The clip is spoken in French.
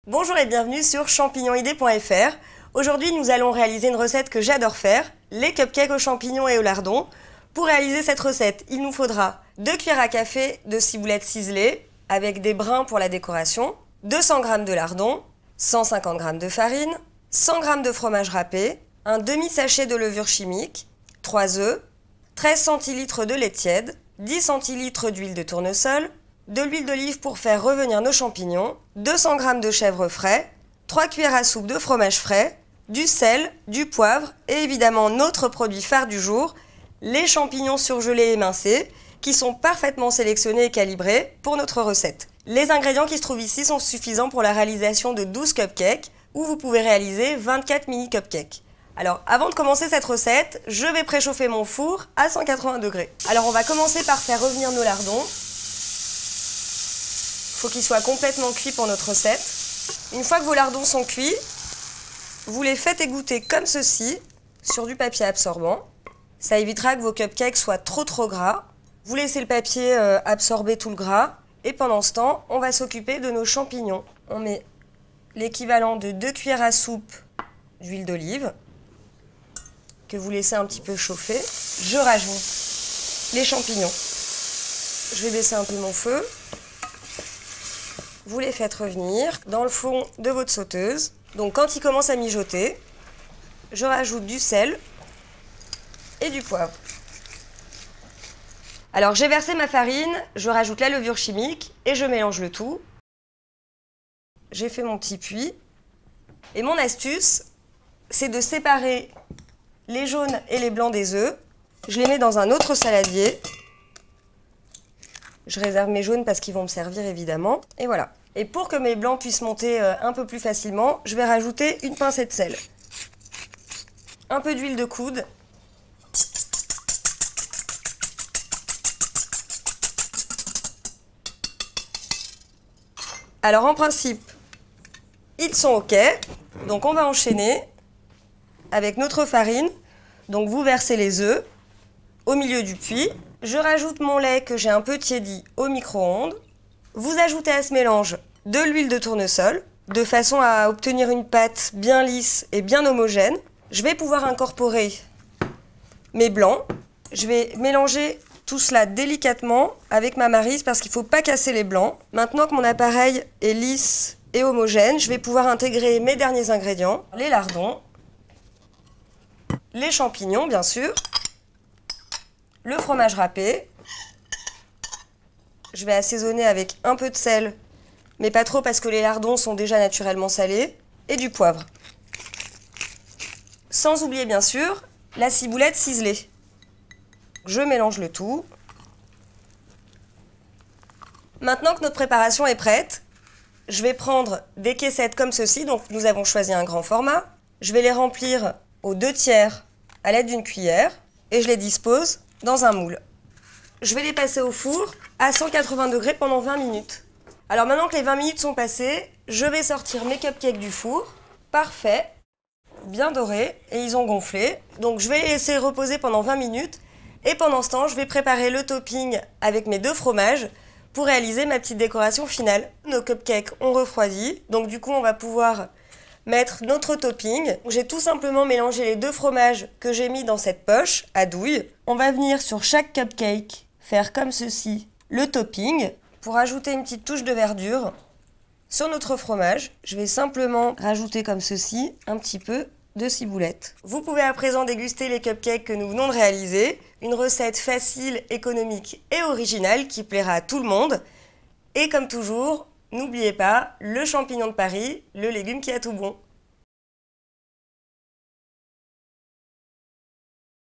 Bonjour et bienvenue sur champignonidée.fr. Aujourd'hui, nous allons réaliser une recette que j'adore faire, les cupcakes aux champignons et au lardon. Pour réaliser cette recette, il nous faudra 2 cuillères à café de ciboulette ciselée avec des brins pour la décoration, 200 g de lardon, 150 g de farine, 100 g de fromage râpé, un demi-sachet de levure chimique, 3 œufs, 13 centilitres de lait tiède, 10 centilitres d'huile de tournesol, de l'huile d'olive pour faire revenir nos champignons, 200 g de chèvre frais, 3 cuillères à soupe de fromage frais, du sel, du poivre et évidemment notre produit phare du jour, les champignons surgelés émincés qui sont parfaitement sélectionnés et calibrés pour notre recette. Les ingrédients qui se trouvent ici sont suffisants pour la réalisation de 12 cupcakes où vous pouvez réaliser 24 mini cupcakes. Alors avant de commencer cette recette, je vais préchauffer mon four à 180 degrés. Alors on va commencer par faire revenir nos lardons. Il faut qu'ils soient complètement cuits pour notre recette. Une fois que vos lardons sont cuits, vous les faites égoutter comme ceci sur du papier absorbant. Ça évitera que vos cupcakes soient trop gras. Vous laissez le papier absorber tout le gras. Et pendant ce temps, on va s'occuper de nos champignons. On met l'équivalent de 2 cuillères à soupe d'huile d'olive que vous laissez un petit peu chauffer. Je rajoute les champignons. Je vais baisser un peu mon feu. Vous les faites revenir dans le fond de votre sauteuse. Donc quand ils commencent à mijoter, je rajoute du sel et du poivre. Alors j'ai versé ma farine, je rajoute la levure chimique et je mélange le tout. J'ai fait mon petit puits. Et mon astuce, c'est de séparer les jaunes et les blancs des œufs. Je les mets dans un autre saladier. Je réserve mes jaunes parce qu'ils vont me servir évidemment. Et voilà. Et pour que mes blancs puissent monter un peu plus facilement, je vais rajouter une pincée de sel. Un peu d'huile de coude. Alors en principe, ils sont OK. Donc on va enchaîner avec notre farine. Donc vous versez les œufs au milieu du puits. Je rajoute mon lait que j'ai un peu tiédi au micro-ondes. Vous ajoutez à ce mélange de l'huile de tournesol, de façon à obtenir une pâte bien lisse et bien homogène. Je vais pouvoir incorporer mes blancs. Je vais mélanger tout cela délicatement avec ma maryse parce qu'il ne faut pas casser les blancs. Maintenant que mon appareil est lisse et homogène, je vais pouvoir intégrer mes derniers ingrédients. Les lardons, les champignons bien sûr, le fromage râpé. Je vais assaisonner avec un peu de sel, mais pas trop parce que les lardons sont déjà naturellement salés, et du poivre. Sans oublier bien sûr la ciboulette ciselée. Je mélange le tout. Maintenant que notre préparation est prête, je vais prendre des caissettes comme ceci, donc nous avons choisi un grand format. Je vais les remplir aux 2/3 à l'aide d'une cuillère et je les dispose dans un moule. Je vais les passer au four à 180 degrés pendant 20 minutes. Alors maintenant que les 20 minutes sont passées, je vais sortir mes cupcakes du four. Parfait, bien dorés et ils ont gonflé. Donc je vais les laisser reposer pendant 20 minutes. Et pendant ce temps, je vais préparer le topping avec mes 2 fromages pour réaliser ma petite décoration finale. Nos cupcakes ont refroidi, donc du coup on va pouvoir mettre notre topping. J'ai tout simplement mélangé les 2 fromages que j'ai mis dans cette poche à douille. On va venir sur chaque cupcake faire comme ceci le topping. Pour ajouter une petite touche de verdure sur notre fromage, je vais simplement rajouter comme ceci un petit peu de ciboulette. Vous pouvez à présent déguster les cupcakes que nous venons de réaliser. Une recette facile, économique et originale qui plaira à tout le monde. Et comme toujours, n'oubliez pas, le champignon de Paris, le légume qui a tout bon.